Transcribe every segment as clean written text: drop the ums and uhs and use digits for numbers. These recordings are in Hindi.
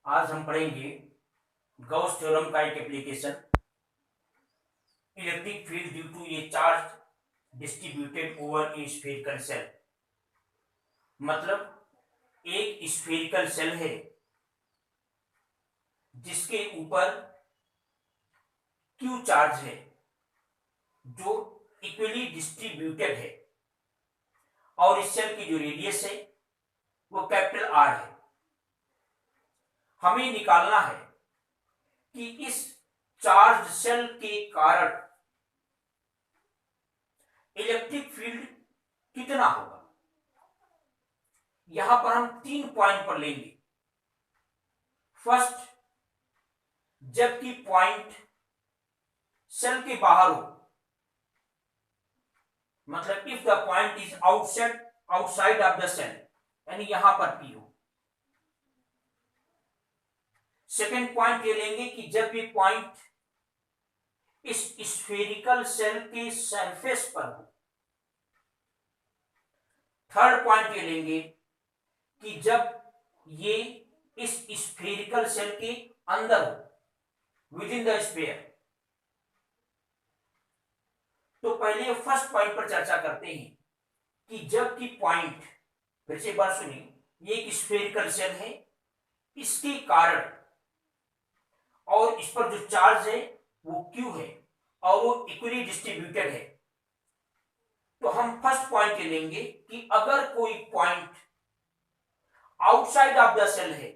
आज हम पढ़ेंगे गॉस थ्योरम का एक application. Electric field due to a charge distributed over a spherical shell. मतलब एक स्फेरिकल सेल है जिसके ऊपर क्यू चार्ज है जो इक्वली डिस्ट्रीब्यूटेड है और इस सेल की जो रेडियस है वो कैपिटल आर है। हमें निकालना है कि इस चार्ज सेल के कारण इलेक्ट्रिक फील्ड कितना होगा। यहां पर हम 3 पॉइंट पर लेंगे। फर्स्ट, जबकि पॉइंट सेल के बाहर हो, मतलब if the point is outside of the shell, यानी यहां पर पी हो। सेकेंड पॉइंट ये लेंगे कि जब ये पॉइंट इस स्फेरिकल सेल के सरफेस पर हो। थर्ड पॉइंट ये लेंगे कि जब ये इस स्फेरिकल सेल के अंदर हो, विद इन द स्फीयर। तो पहले फर्स्ट पॉइंट पर चर्चा करते हैं कि जबकि पॉइंट, फिर से एक बार सुनिए, ये एक स्फेरिकल सेल है, इसके कारण और इस पर जो चार्ज है वो क्यू है और वो इक्वली डिस्ट्रीब्यूटेड है। तो हम फर्स्ट पॉइंट ये लेंगे कि अगर कोई point outside of the shell है,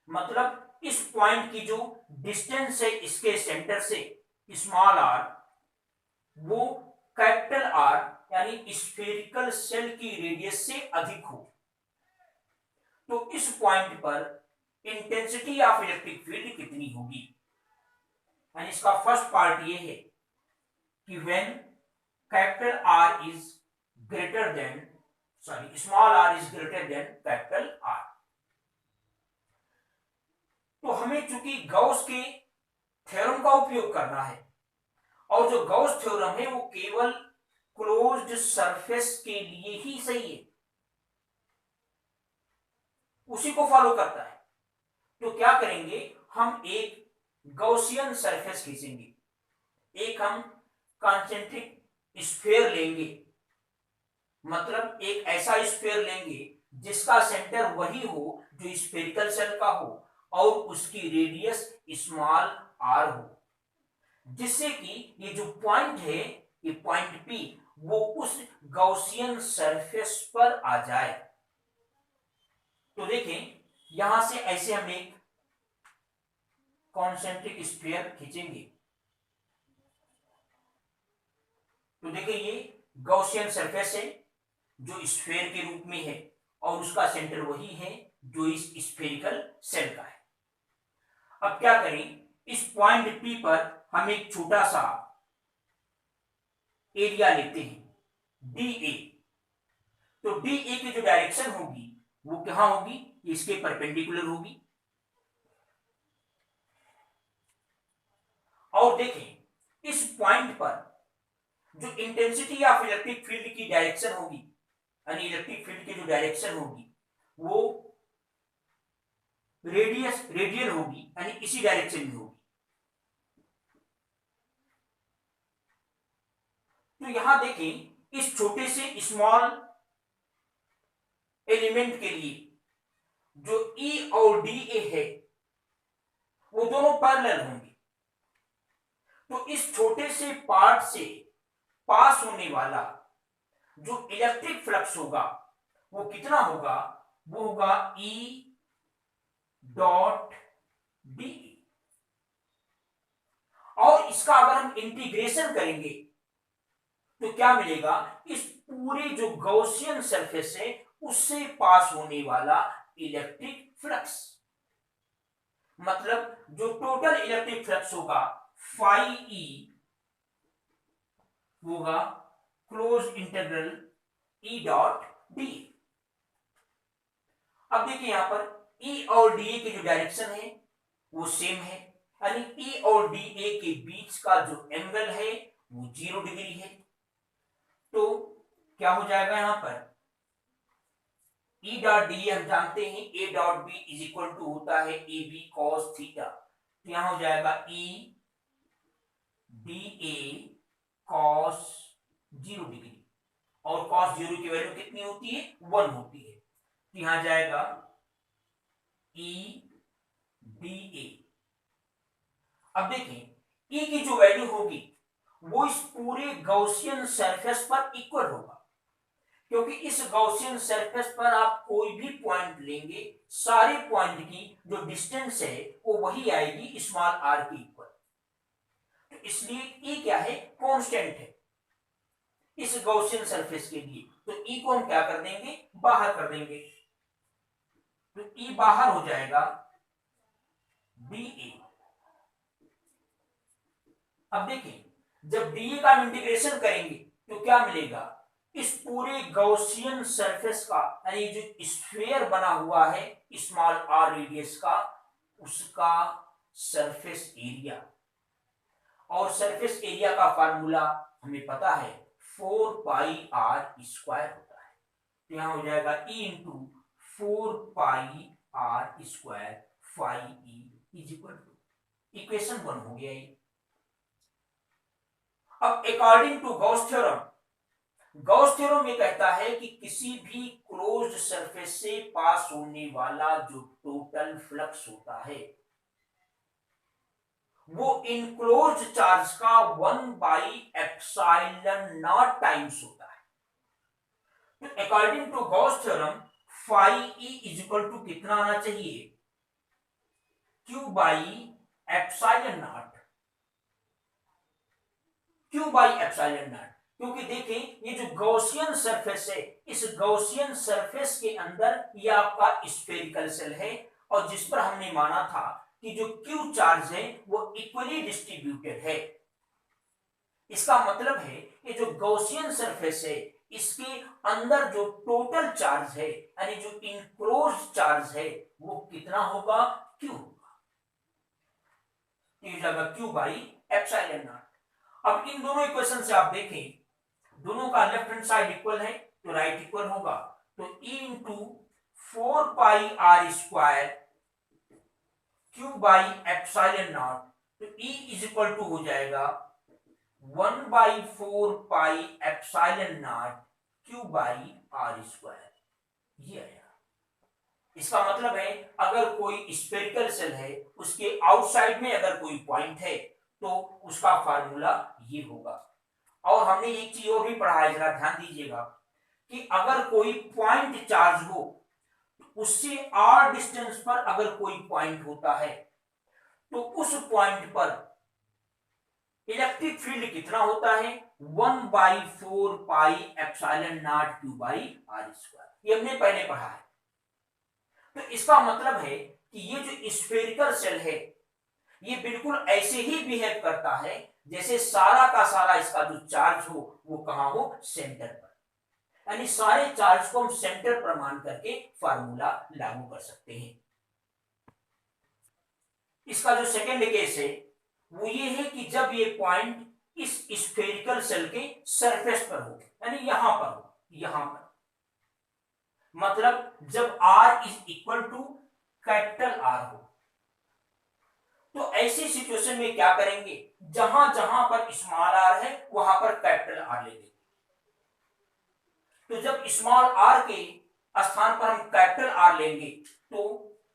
मतलब इस पॉइंट की जो डिस्टेंस है इसके सेंटर से स्मॉल आर, वो कैपिटल आर यानी स्फेरिकल सेल की रेडियस से अधिक हो, तो इस पॉइंट पर इंटेंसिटी ऑफ इलेक्ट्रिक फील्ड कितनी होगी। यानी इसका फर्स्ट पार्ट ये है कि when capital R is greater than small R is greater than capital R. तो हमें चूंकि गॉस के थ्योरम का उपयोग करना है और जो गॉस थ्योरम है वो केवल क्लोज्ड सरफेस के लिए ही सही है, उसी को फॉलो करता है। तो क्या करेंगे, हम एक गॉसियन सरफेस खींचेंगे, एक हम कॉन्सेंट्रिक स्फीयर लेंगे, मतलब एक ऐसा स्फीयर लेंगे जिसका सेंटर वही हो जो स्फेरिकल सेल का हो और उसकी रेडियस स्मॉल आर हो, जिससे कि ये जो पॉइंट है, ये पॉइंट पी, वो उस गॉसियन सरफेस पर आ जाए। तो देखें, यहां से ऐसे हम एक कॉन्सेंट्रिक स्फीयर खींचेंगे। तो देखिए ये गॉसियन सरफेस है जो स्फीयर के रूप में है और उसका सेंटर वही है जो इस स्फेरिकल सेल का है। अब क्या करें, इस पॉइंट पी पर हम एक छोटा सा एरिया लेते हैं डी ए। तो डी ए की जो डायरेक्शन होगी वो कहां होगी, इसके परपेंडिकुलर होगी। और देखें इस पॉइंट पर जो इंटेंसिटी ऑफ इलेक्ट्रिक फील्ड की डायरेक्शन होगी, यानी इलेक्ट्रिक फील्ड की जो डायरेक्शन होगी वो रेडियल होगी, यानी इसी डायरेक्शन में होगी। तो यहां देखें इस छोटे से स्मॉल एलिमेंट के लिए जो ई और डी ए है वो दोनों पैरेलल होंगे। तो इस छोटे से पार्ट से पास होने वाला जो इलेक्ट्रिक फ्लक्स होगा वो कितना होगा, वो होगा ई डॉट डी। और इसका अगर हम इंटीग्रेशन करेंगे तो क्या मिलेगा, इस पूरे जो गॉसियन सरफेस है उससे पास होने वाला इलेक्ट्रिक फ्लक्स, मतलब जो टोटल इलेक्ट्रिक फ्लक्स होगा फाई ई होगा क्लोज इंटीग्रल ई डॉट डी। अब देखिए यहां पर ई और डी ए की जो डायरेक्शन है वो सेम है, यानी ई और डी ए के बीच का जो एंगल है वो 0 डिग्री है। तो क्या हो जाएगा, यहां पर ई डॉट डी हम जानते हैं a dot b is equal to होता है ए बी कॉस थीटा, तो यहां हो जाएगा E D A cos 0 degree, और कॉस 0 की वैल्यू कितनी होती है 1 होती है, तो यहां जाएगा ई डी ए। अब देखें ई की जो वैल्यू होगी वो इस पूरे गॉसियन सरफेस पर इक्वल होगा, क्योंकि इस गॉसियन सरफेस पर आप कोई भी पॉइंट लेंगे सारे पॉइंट की जो डिस्टेंस है वो वही आएगी स्मॉल आर की इक्वल, तो इसलिए ई क्या है कांस्टेंट है इस गॉसियन सरफेस के लिए, तो ई को हम क्या कर देंगे बाहर कर देंगे, तो ई बाहर हो जाएगा डी ए। अब देखिए जब डी का हम इंटीग्रेशन करेंगे तो क्या मिलेगा, इस पूरे गॉसियन सरफेस का यानी जो स्फीयर बना हुआ है स्मॉल आर रेडियस का उसका सरफेस एरिया, और सरफेस एरिया का फार्मूला हमें पता है 4 पाई आर स्क्वायर होता है, तो यहां हो जाएगा e into 4 pi R square phi e is equal to equation 1 हो गया ये। अब according to Gauss theorem, Gauss theorem ये कहता है कि किसी भी क्लोज्ड सरफेस से पास होने वाला जो टोटल फ्लक्स होता है वो इनक्लोज चार्ज का 1/एप्सिलॉन नॉट टाइम्स होता है, तो according to Gauss theorem phi e is equal to कितना आना चाहिए q by epsilon not, q by epsilon not, क्योंकि देखें ये जो गॉसियन सरफेस है इस गॉसियन सरफेस के अंदर ये आपका स्फेरिकल सेल है, और जिस पर हमने माना था कि जो क्यू चार्ज है वो इक्वली डिस्ट्रीब्यूटेड है, इसका मतलब है ये जो गॉसियन सरफेस है इसके अंदर जो टोटल चार्ज है यानी जो इनक्लोज चार्ज है वो कितना होगा क्यू होगा, क्यू बाई एप्सिलॉन नॉट। अब इन दोनों इक्वेशन से आप देखें दोनों का लेफ्ट हैंड साइड इक्वल है तो राइट इक्वल होगा, तो e into 4 pi R square q by epsilon not, तो ई इज इक्वल टू हो जाएगा 1/4 pi epsilon not q by R square, ये आया। इसका मतलब है अगर कोई स्फेरिकल सेल है उसके आउटसाइड में अगर कोई पॉइंट है तो उसका फार्मूला ये होगा। और हमने एक चीज और भी पढ़ा है, जरा ध्यान दीजिएगा कि अगर कोई पॉइंट चार्ज हो तो उससे आर डिस्टेंस पर अगर कोई पॉइंट होता है तो उस पॉइंट पर इलेक्ट्रिक फील्ड कितना होता है 1/4 pi epsilon not q by R square, ये हमने पहले पढ़ा है। तो इसका मतलब है कि ये जो स्फेरिकल सेल है ये बिल्कुल ऐसे ही बिहेव करता है जैसे सारा का सारा इसका जो चार्ज हो वो कहां हो सेंटर पर, यानी सारे चार्ज को हम सेंटर पर मान करके फार्मूला लागू कर सकते हैं। इसका जो सेकेंड केस है वो ये है कि जब ये पॉइंट इस स्फेरिकल सेल के सरफेस पर हो यानी यहां पर हो, यहां पर मतलब जब r is equal to capital R हो, तो ऐसी सिचुएशन में क्या करेंगे जहां जहां पर स्मॉल r है वहां पर कैपिटल R ले लेंगे, तो जब स्मॉल r के स्थान पर हम कैपिटल R लेंगे तो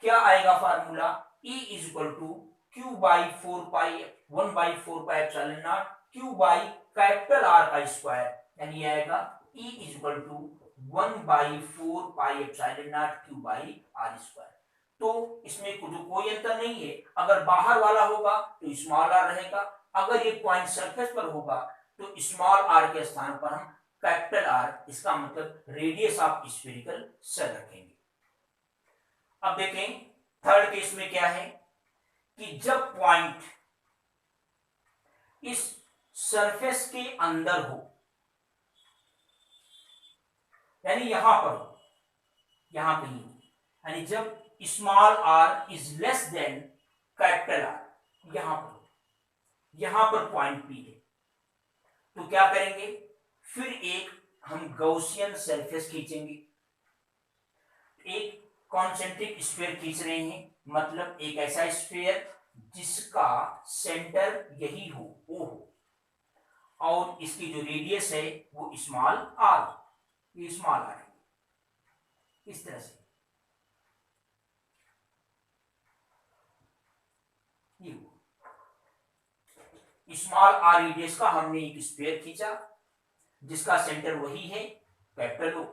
क्या आएगा formula E is equal to q by 4 pi 1/4 pi epsilon not q by capital R का स्क्वायर, यानी आएगा E is equal to 1/4 pi epsilon not q by R square. तो इसमें जो कोई अंतर नहीं है, अगर बाहर वाला होगा तो स्मॉल r रहेगा, अगर ये पॉइंट सरफेस पर होगा तो स्मॉल r के स्थान पर हम कैपिटल R, इसका मतलब रेडियस ऑफ स्फेरिकल सेल रखेंगे। अब देखें थर्ड केस में क्या है कि जब पॉइंट इस सरफेस के अंदर हो यानी यहां पर हो, यहां कहीं, यानी जब small r is less than capital R, यहां पर पॉइंट P है, तो क्या करेंगे फिर एक हम गॉसियन सरफेस खींचेंगे, एक कॉन्सेंट्रिक स्फीयर खींच रहे हैं, मतलब एक ऐसा स्फीयर जिसका सेंटर यही हो, ओ हो, और इसकी जो रेडियस है वो स्मॉल आर, ये स्मॉल आर है, इस तरह से ये स्मॉल आर रेडियस का हमने एक स्फीयर खींचा जिसका सेंटर वही है कैपिटल ओ,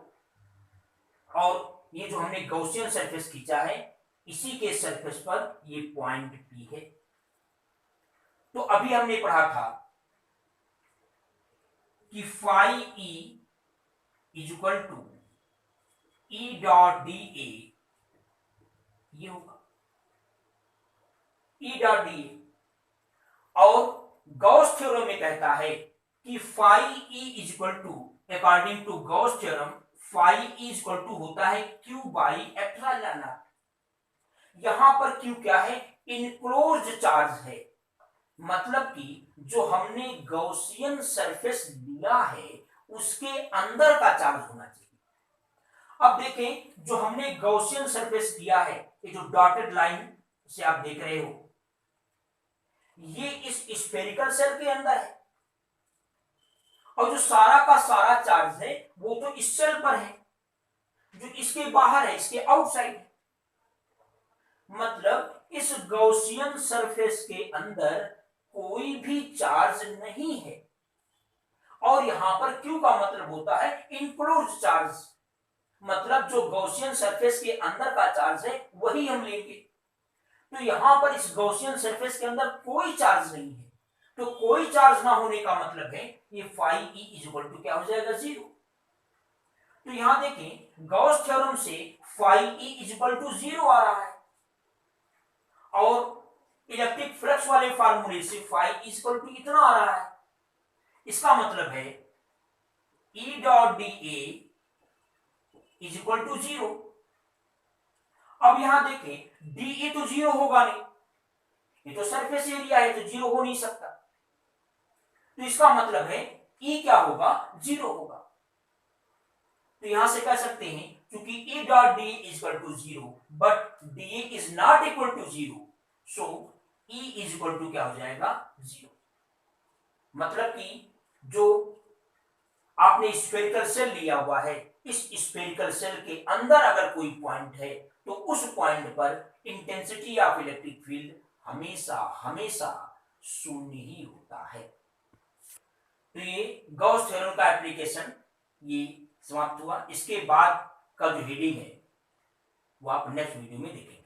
और ये जो हमने गॉसियन सरफेस खींचा है इसी के सरफेस पर ये पॉइंट पी है। तो अभी हमने पढ़ा था कि phi e is equal to e dot d a, ये होगा ई डॉट डी ए, और गॉस थ्योरम में कहता है कि phi e is equal to, according to Gauss theorem phi e is equal to होता है क्यू बाई एप्सिलॉन नॉट। यहां पर क्यू क्या है, इनक्लोज्ड चार्ज है, मतलब कि जो हमने गॉसियन सरफेस लिया है उसके अंदर का चार्ज होना चाहिए। अब देखें जो हमने गॉसियन सरफेस लिया है, ये जो डॉटेड लाइन से आप देख रहे हो, ये इस स्फेरिकल सेल के अंदर है, और जो सारा का सारा चार्ज है वो तो इस सेल पर है, जो इसके बाहर है, इसके आउटसाइड है। मतलब इस गॉसियन सरफेस के अंदर कोई भी चार्ज नहीं है, और यहां पर क्यू का मतलब होता है इनक्लोज्ड चार्ज, मतलब जो गॉसियन सरफेस के अंदर का चार्ज है वही हम लेंगे। तो यहां पर इस गॉसियन सरफेस के अंदर कोई चार्ज नहीं है, तो कोई चार्ज ना होने का मतलब है ये phi e is equal to क्या हो जाएगा, जीरो। तो यहां देखें गॉस थ्योरम से phi e is equal to zero आ रहा है, और इलेक्ट्रिक फ्लक्स वाले फार्मूले से फाई इज इक्वल टू इतना आ रहा है। इसका मतलब है e dot d a is equal to zero. अब यहां देखें डी ए तो जीरो होगा नहीं, ये तो सरफेस एरिया है तो जीरो हो नहीं सकता, तो इसका मतलब है ई क्या होगा, जीरो होगा। तो यहां से कह सकते हैं क्योंकि e dot d is equal to zero but d is not equal to zero, so e is equal to क्या हो जाएगा, जीरो। मतलब कि जो आपने स्फेरिकल सेल लिया हुआ है, इस स्फेरिकल सेल के अंदर अगर कोई पॉइंट है तो उस पॉइंट पर इंटेंसिटी ऑफ इलेक्ट्रिक फील्ड हमेशा हमेशा शून्य ही होता है। तो ये गॉस थ्योरम का एप्लीकेशन ये समाप्त हुआ। इसके बाद का जो रीडिंग है वो आप नेक्स्ट वीडियो में देखेंगे।